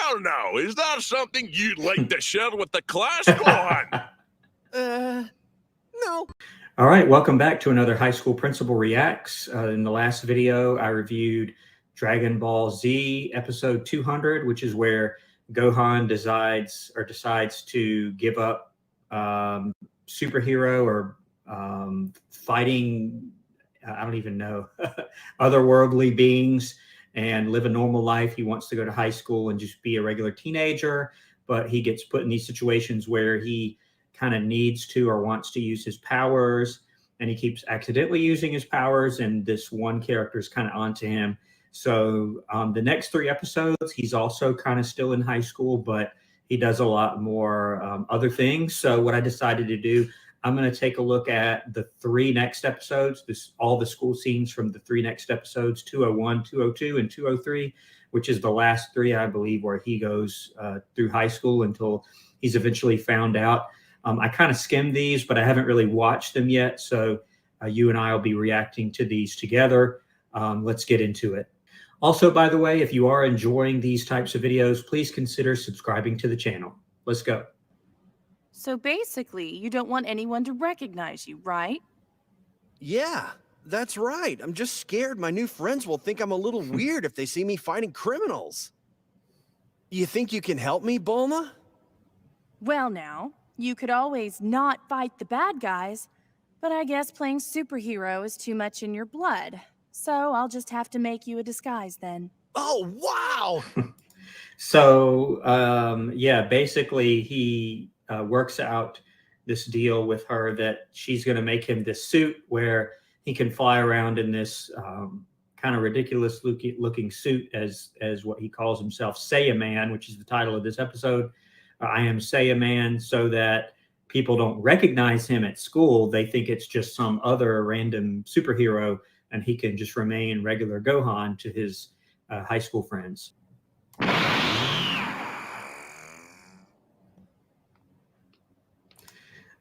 Well, now, is that something you'd like to share with the class, Gohan? No. All right, welcome back to another High School Principal Reacts. In the last video, I reviewed Dragon Ball Z episode 200, which is where Gohan decides to give up superhero or fighting, I don't even know, otherworldly beings and live a normal life. He wants to go to high school and just be a regular teenager, but he gets put in these situations where he kind of needs to or wants to use his powers, and he keeps accidentally using his powers, and this one character is kind of onto him. So the next 3 episodes, he's also kind of still in high school, but he does a lot more other things. So what I decided to do, I'm going to take a look at the 3 next episodes, all the school scenes from the 3 next episodes, 201, 202, and 203, which is the last 3, I believe, where he goes through high school until he's eventually found out. I kind of skimmed these, but I haven't really watched them yet. So you and I will be reacting to these together. Let's get into it. Also, by the way, if you are enjoying these types of videos, please consider subscribing to the channel. Let's go. So basically, you don't want anyone to recognize you, right? Yeah, that's right. I'm just scared my new friends will think I'm a little weird if they see me fighting criminals. You think you can help me, Bulma? Well now, you could always not fight the bad guys, but I guess playing superhero is too much in your blood. So I'll just have to make you a disguise then. Oh, wow! So, yeah, basically he works out this deal with her that she's going to make him this suit where he can fly around in this kind of ridiculous looking suit as what he calls himself, Saiyan Man, which is the title of this episode. I am Saiyan Man, so that people don't recognize him at school. They think it's just some other random superhero, and he can just remain regular Gohan to his high school friends.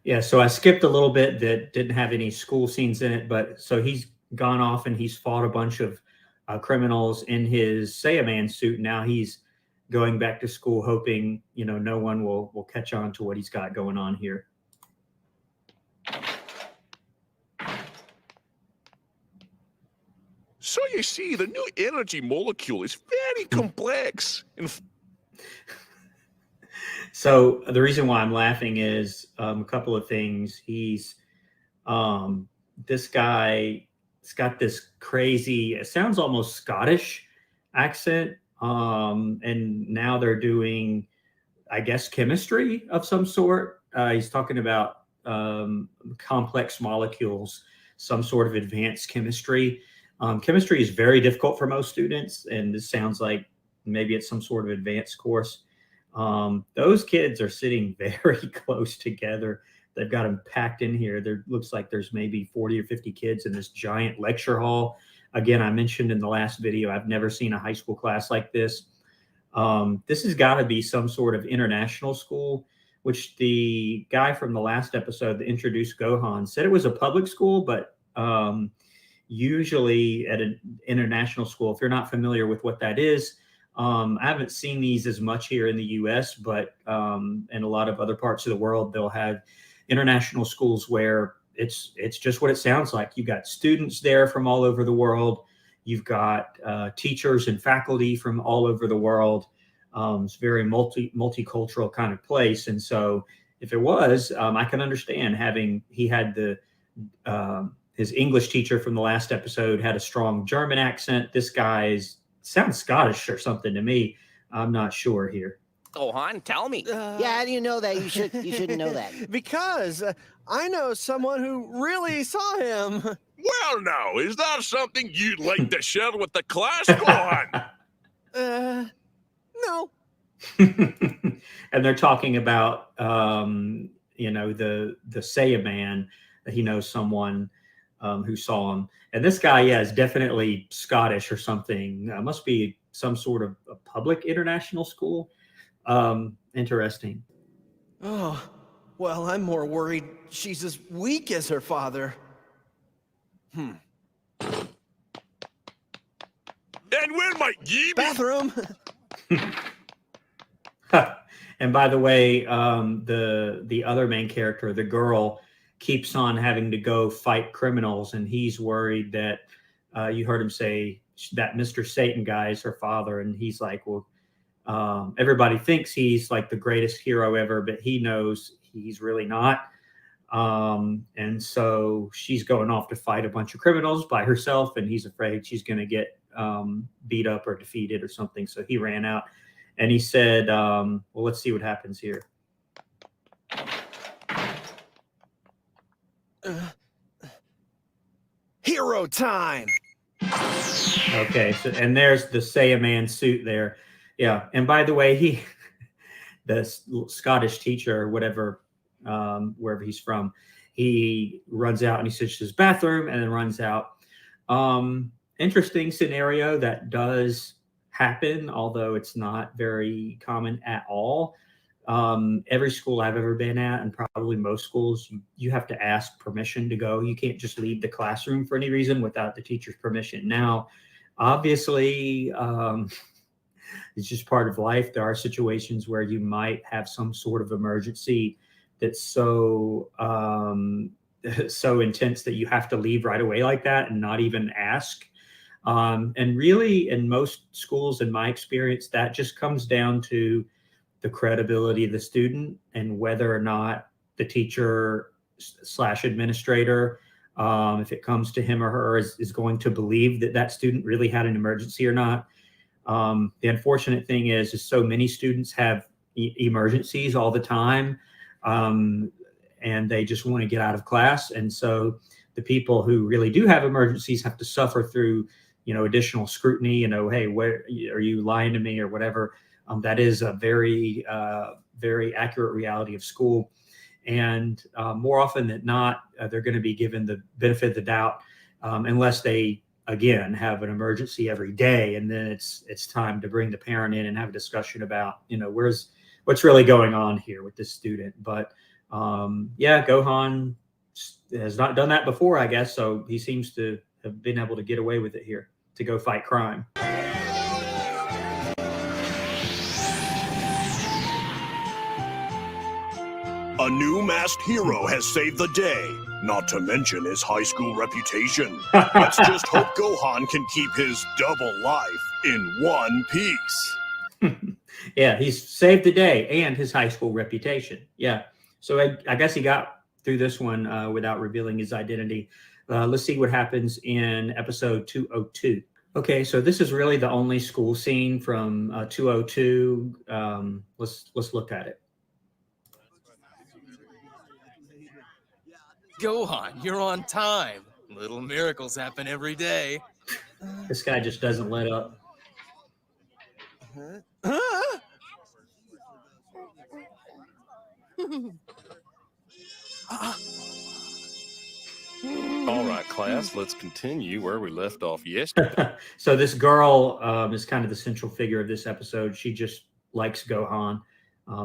Yeah, so I skipped a little bit that didn't have any school scenes in it, but so he's gone off and he's fought a bunch of criminals in his Saiyaman suit. Now he's going back to school, hoping no one will catch on to what he's got going on here. So you see, the new energy molecule is very complex. So the reason why I'm laughing is a couple of things. He's this guy. It's got this crazy. It sounds almost Scottish accent. And now they're doing, I guess, chemistry of some sort. He's talking about complex molecules, some sort of advanced chemistry. Chemistry is very difficult for most students, and this sounds like maybe it's some sort of advanced course. Those kids are sitting very close together. They've got them packed in here. There looks like there's maybe 40 or 50 kids in this giant lecture hall. Again, I mentioned in the last video, I've never seen a high school class like this. This has got to be some sort of international school, which the guy from the last episode that introduced Gohan said it was a public school, but usually at an international school, if you're not familiar with what that is, I haven't seen these as much here in the US, but in a lot of other parts of the world, they'll have international schools where it's just what it sounds like. You've got students there from all over the world. You've got teachers and faculty from all over the world. It's a very multicultural kind of place. And so if it was, I can understand he had his English teacher from the last episode had a strong German accent. This guy sounds Scottish or something to me. I'm not sure here. Gohan, tell me. Yeah, how do you know that? You shouldn't know that. Because I know someone who really saw him. Well, now, is that something you'd like to share with the class, Gohan? No. And they're talking about, the Saiyan Man. He knows someone who saw him. And this guy, is definitely Scottish or something. Must be some sort of a public international school. Interesting. Oh, well, I'm more worried she's as weak as her father. And where might ye be? Bathroom. And by the way, the other main character, the girl, keeps on having to go fight criminals, and he's worried that you heard him say that Mr. Satan guy is her father, and he's like, well, everybody thinks he's like the greatest hero ever, but he knows he's really not. And so she's going off to fight a bunch of criminals by herself, and he's afraid she's going to get beat up or defeated or something. So he ran out, and he said, well, let's see what happens here. Hero time. Okay, so and there's the Saiyaman suit there. Yeah, and by the way, the Scottish teacher or whatever, wherever he's from, he runs out and he sits to his bathroom and then runs out. Interesting scenario that does happen, although it's not very common at all. Every school I've ever been at, and probably most schools, you have to ask permission to go. You can't just leave the classroom for any reason without the teacher's permission. Now, obviously, it's just part of life. There are situations where you might have some sort of emergency that's so so intense that you have to leave right away like that and not even ask. And really, in most schools, in my experience, that just comes down to the credibility of the student and whether or not the teacher / administrator, if it comes to him or her, is going to believe that that student really had an emergency or not. The unfortunate thing is so many students have emergencies all the time, and they just want to get out of class. And so the people who really do have emergencies have to suffer through, additional scrutiny, hey, where are you lying to me or whatever? That is a very, very accurate reality of school. And more often than not, they're going to be given the benefit of the doubt, unless they, again, have an emergency every day. And then it's time to bring the parent in and have a discussion about, what's really going on here with this student. But yeah, Gohan has not done that before, I guess. So he seems to have been able to get away with it here to go fight crime. A new masked hero has saved the day, not to mention his high school reputation. Let's just hope Gohan can keep his double life in one piece. Yeah, he's saved the day and his high school reputation. Yeah, so I guess he got through this one without revealing his identity. Let's see what happens in episode 202. Okay, so this is really the only school scene from 202. Let's look at it. Gohan, you're on time. Little miracles happen every day. This guy just doesn't let up. All right, class, let's continue where we left off yesterday. So this girl is kind of the central figure of this episode. She just likes Gohan.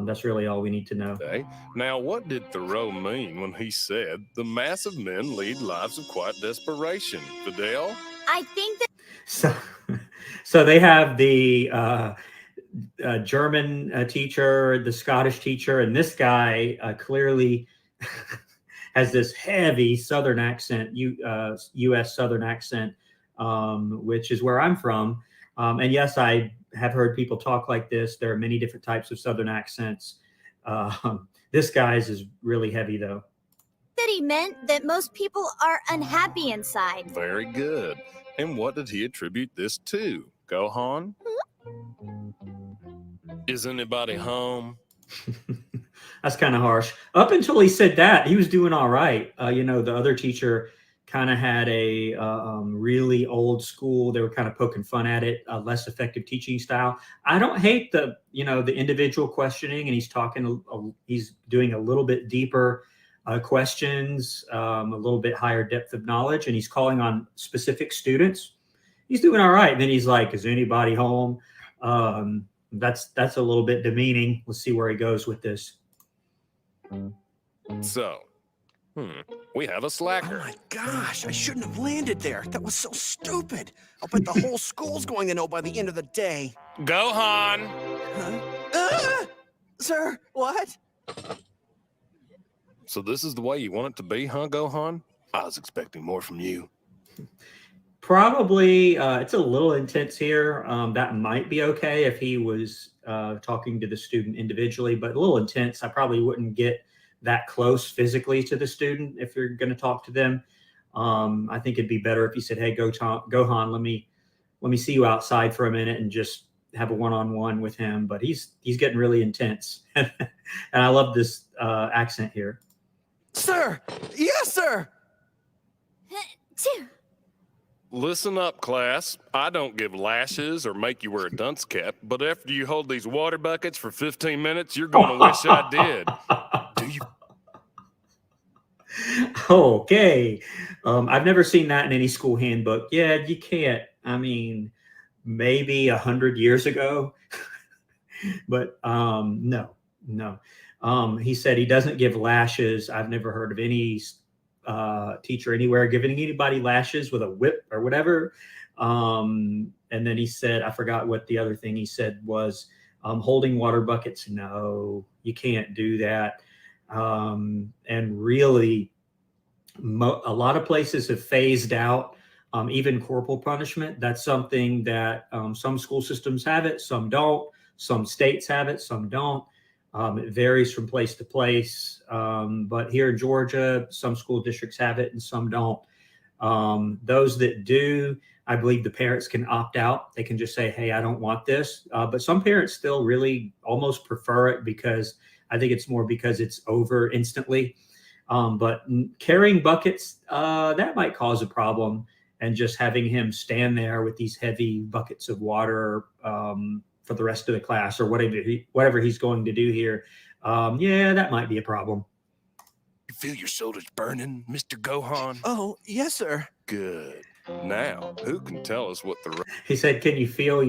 That's really all we need to know. Okay. Now, what did Thoreau mean when he said, the mass of men lead lives of quiet desperation? Fidel? I think that... So they have the German teacher, the Scottish teacher, and this guy clearly has this heavy Southern accent, U.S. Southern accent, which is where I'm from. And yes, I have heard people talk like this. There are many different types of Southern accents. This guy's is really heavy, though. That he meant that most people are unhappy inside. Very good. And what did he attribute this to? Gohan? Is anybody home? That's kind of harsh. Up until he said that, he was doing all right. The other teacher kind of had a really old school. They were kind of poking fun at it, a less effective teaching style. I don't hate the individual questioning, and he's doing a little bit deeper questions, a little bit higher depth of knowledge, and he's calling on specific students. He's doing all right. And then he's like, is anybody home? That's a little bit demeaning. Let's see where he goes with this. So, we have a slacker. Oh my gosh, I shouldn't have landed there. That was so stupid. I'll bet the whole school's going to know by the end of the day. Gohan! Huh? Sir, what? So this is the way you want it to be, huh, Gohan? I was expecting more from you. Probably, it's a little intense here. That might be okay if he was talking to the student individually, but a little intense. I probably wouldn't get that close physically to the student if you're going to talk to them. I think it'd be better if you said, "Hey, Gohan, let me see you outside for a minute and just have a one-on-one with him." But he's getting really intense, and I love this accent here. Sir! Yes, sir! Listen up, class. I don't give lashes or make you wear a dunce cap, but after you hold these water buckets for 15 minutes, you're going to wish I did. Do you? Okay. I've never seen that in any school handbook. Yeah, you can't. I mean, maybe 100 years ago, but no. He said he doesn't give lashes. I've never heard of any teacher anywhere giving anybody lashes with a whip or whatever. And then he said, I forgot what the other thing he said was, holding water buckets. No, you can't do that. And really, a lot of places have phased out even corporal punishment. That's something that some school systems have it, some don't. Some states have it, some don't. It varies from place to place. But here in Georgia, some school districts have it and some don't. Those that do, I believe the parents can opt out. They can just say, hey, I don't want this. But some parents still really almost prefer it because I think it's more because it's over instantly. But carrying buckets, that might cause a problem. And just having him stand there with these heavy buckets of water for the rest of the class or whatever he's going to do here, yeah, that might be a problem. You feel your shoulders burning, Mr. Gohan? Oh, yes, sir. Good. Now, who can tell us what the... He said, can you feel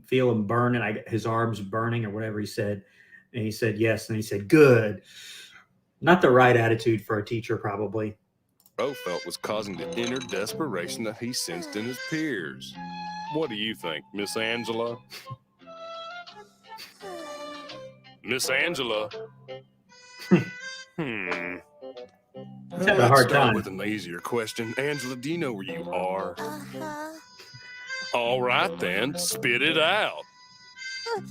feel him burning? His arms burning or whatever he said. And he said, yes. And he said, good. Not the right attitude for a teacher, probably. Bro felt was causing the inner desperation that he sensed in his peers. What do you think, Miss Angela? Miss Angela? He's having a hard time. With an easier question. Angela, do you know where you are? Uh-huh. All right, then. Spit it out. I'm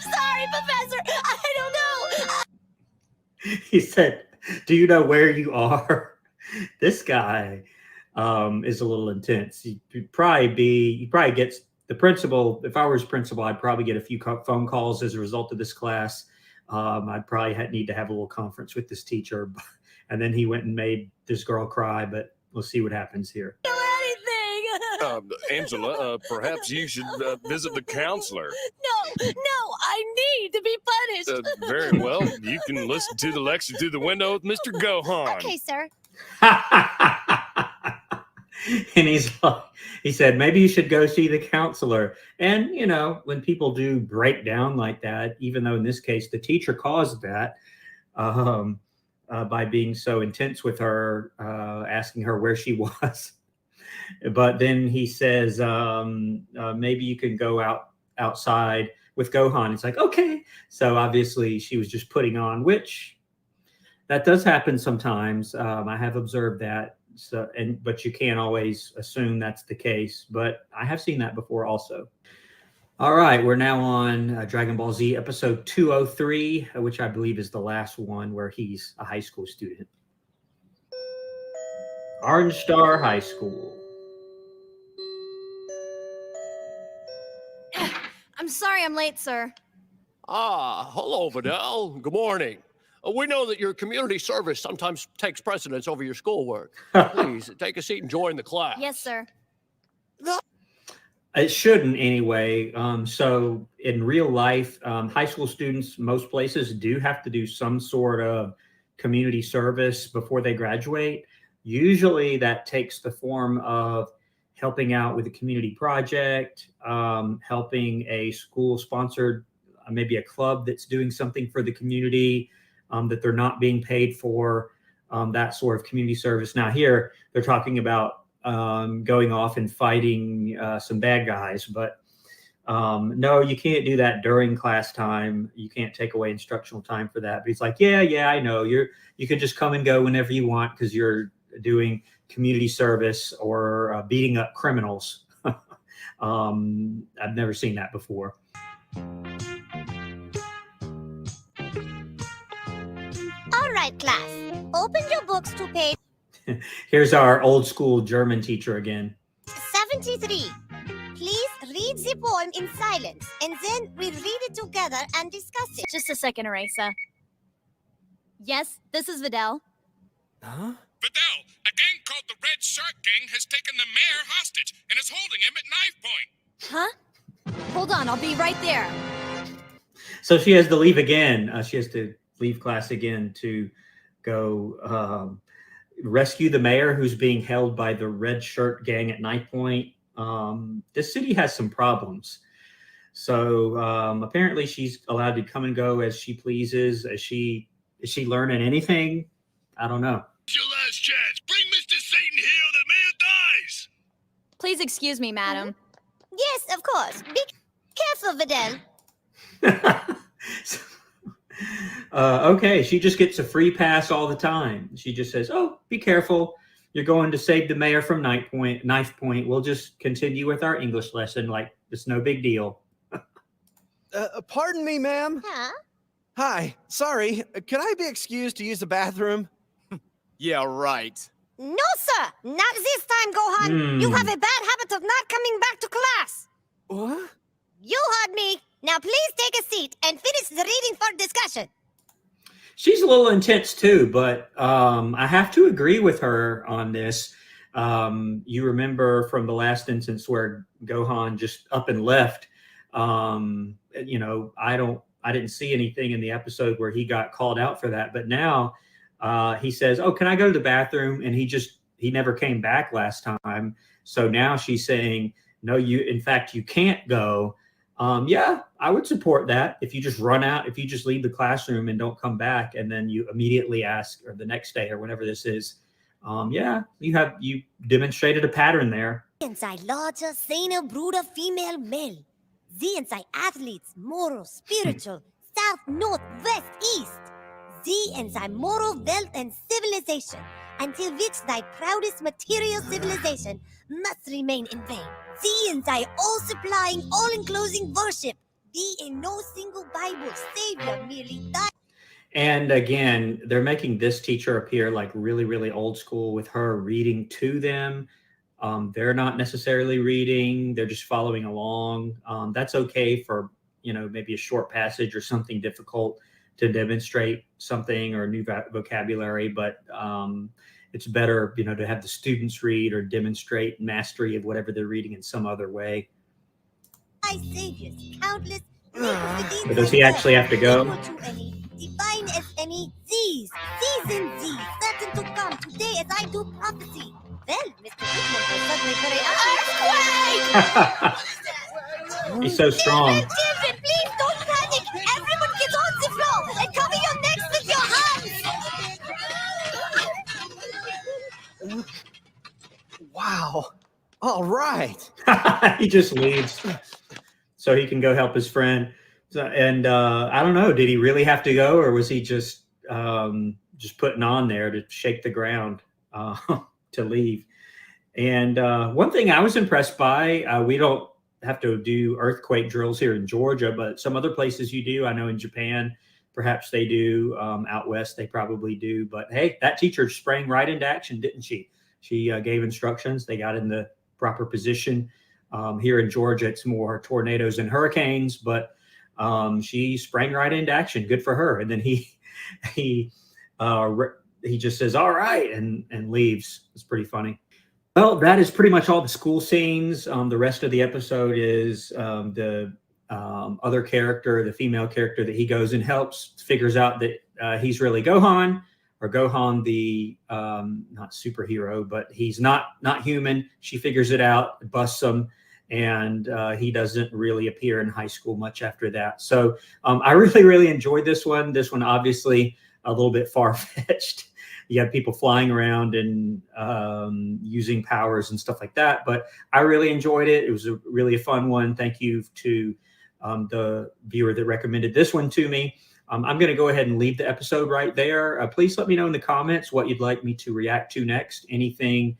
sorry, Professor. I don't know. He said, do you know where you are? This guy is a little intense. He probably gets the principal. If I was principal, I'd probably get a few phone calls as a result of this class. I'd probably need to have a little conference with this teacher. And then he went and made this girl cry, but we'll see what happens here. Angela, perhaps you should visit the counselor. No, I need to be punished. Very well. You can listen to the lecture through the window with Mr. Gohan. Okay, sir. And he said, maybe you should go see the counselor. And, you know, when people do break down like that, even though in this case, the teacher caused that by being so intense with her, asking her where she was. But then he says, maybe you can go outside with Gohan. It's like, okay. So obviously she was just putting on, which that does happen sometimes. I have observed that. But you can't always assume that's the case. But I have seen that before also. All right, we're now on Dragon Ball Z episode 203, which I believe is the last one where he's a high school student. Orange Star High School. I'm sorry I'm late, sir. Hello, Vidal. Good morning. We know that your community service sometimes takes precedence over your schoolwork. Please take a seat and join the class. Yes, sir. It shouldn't anyway. So in real life, high school students, most places do have to do some sort of community service before they graduate. Usually that takes the form of helping out with a community project, helping a school-sponsored, maybe a club that's doing something for the community that they're not being paid for, that sort of community service. Now here, they're talking about going off and fighting some bad guys, but No, you can't do that during class time. You can't take away instructional time for that. But he's like, yeah, I know. You can just come and go whenever you want because you're doing community service or beating up criminals. I've never seen that before. All right, class. Open your books to page Here's our old school German teacher again. 73. Please read the poem in silence, and then we read it together and discuss it. Just a second, Erasa. Yes, this is Vidal. Huh? Vidal, a gang called the Red Shark Gang has taken the mayor hostage and is holding him at knife point. Huh? Hold on, I'll be right there. So she has to leave again. She has to leave class again to go rescue the mayor who's being held by the Red Shirt Gang at Knife Point. This city has some problems. So apparently she's allowed to come and go as she pleases. Is she learning anything? I don't know. It's your last chance. Bring Mr. Satan here or the mayor dies. Please excuse me, madam. Yes, of course. Be careful, Vidal. Okay, she just gets a free pass all the time. She just says, oh, be careful. You're going to save the mayor from Knife Point. We'll just continue with our English lesson like it's no big deal. Pardon me, ma'am. Huh? Hi, sorry. Can I be excused to use the bathroom? Yeah, right. No, sir. Not this time, Gohan. You have a bad habit of not coming back to class. What? You heard me. Now please take a seat and finish the reading for discussion. She's a little intense too, but I have to agree with her on this. You remember from the last instance where Gohan just up and left. You know, I didn't see anything in the episode where he got called out for that, but now he says, oh, can I go to the bathroom? And he never came back last time. So now she's saying, no, in fact, you can't go. Yeah, I would support that. If you just run out, if you just leave the classroom and don't come back, and then you immediately ask, or the next day or whenever this is, yeah, you demonstrated a pattern there. Inside larger, saner, brooder, female, male. The inside athletes, moral, spiritual, south, north, west, east. The inside moral, wealth, and civilization, until which thy proudest material civilization must remain in vain. The inside all supplying, all enclosing worship. Be in no single Bible savior, merely thy. And again, they're making this teacher appear like really, really old school with her reading to them. They're not necessarily reading, they're just following along. That's okay for, maybe a short passage or something difficult to demonstrate something or new vocabulary, but it's better, to have the students read or demonstrate mastery of whatever they're reading in some other way. Thy saviors, countless. But does he actually have to go? Divine as any, these and these, certain to come today as I do prophecy. Well, Mr. Whitman will suddenly put an earthquake! He's so strong. Children, please don't panic! Everyone get on the floor and cover your necks with your hands! Wow. All right. He just leaves so he can go help his friend. So, and I don't know, did he really have to go, or was he just putting on there to shake the ground to leave? And one thing I was impressed by, we don't have to do earthquake drills here in Georgia, but some other places you do. I know in Japan, perhaps they do. Out west, they probably do. But hey, that teacher sprang right into action, didn't she? She gave instructions. They got in the proper position. Here in Georgia, it's more tornadoes and hurricanes, but she sprang right into action. Good for her. And then he just says, all right, and leaves. It's pretty funny. Well, that is pretty much all the school scenes. The rest of the episode is the other character, the female character that he goes and helps, figures out that he's really Gohan, or Gohan the not superhero, but he's not human. She figures it out, busts him, and he doesn't really appear in high school much after that. So I really, really enjoyed this one. This one, obviously, a little bit far-fetched. you have people flying around and using powers and stuff like that. But I really enjoyed it. It was really a fun one. Thank you to the viewer that recommended this one to me. I'm going to go ahead and leave the episode right there. Please let me know in the comments what you'd like me to react to next. Anything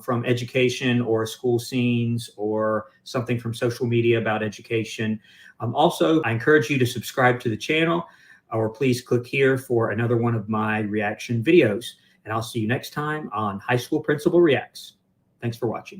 from education or school scenes or something from social media about education. Also, I encourage you to subscribe to the channel, or please click here for another one of my reaction videos. And I'll see you next time on High School Principal Reacts. Thanks for watching.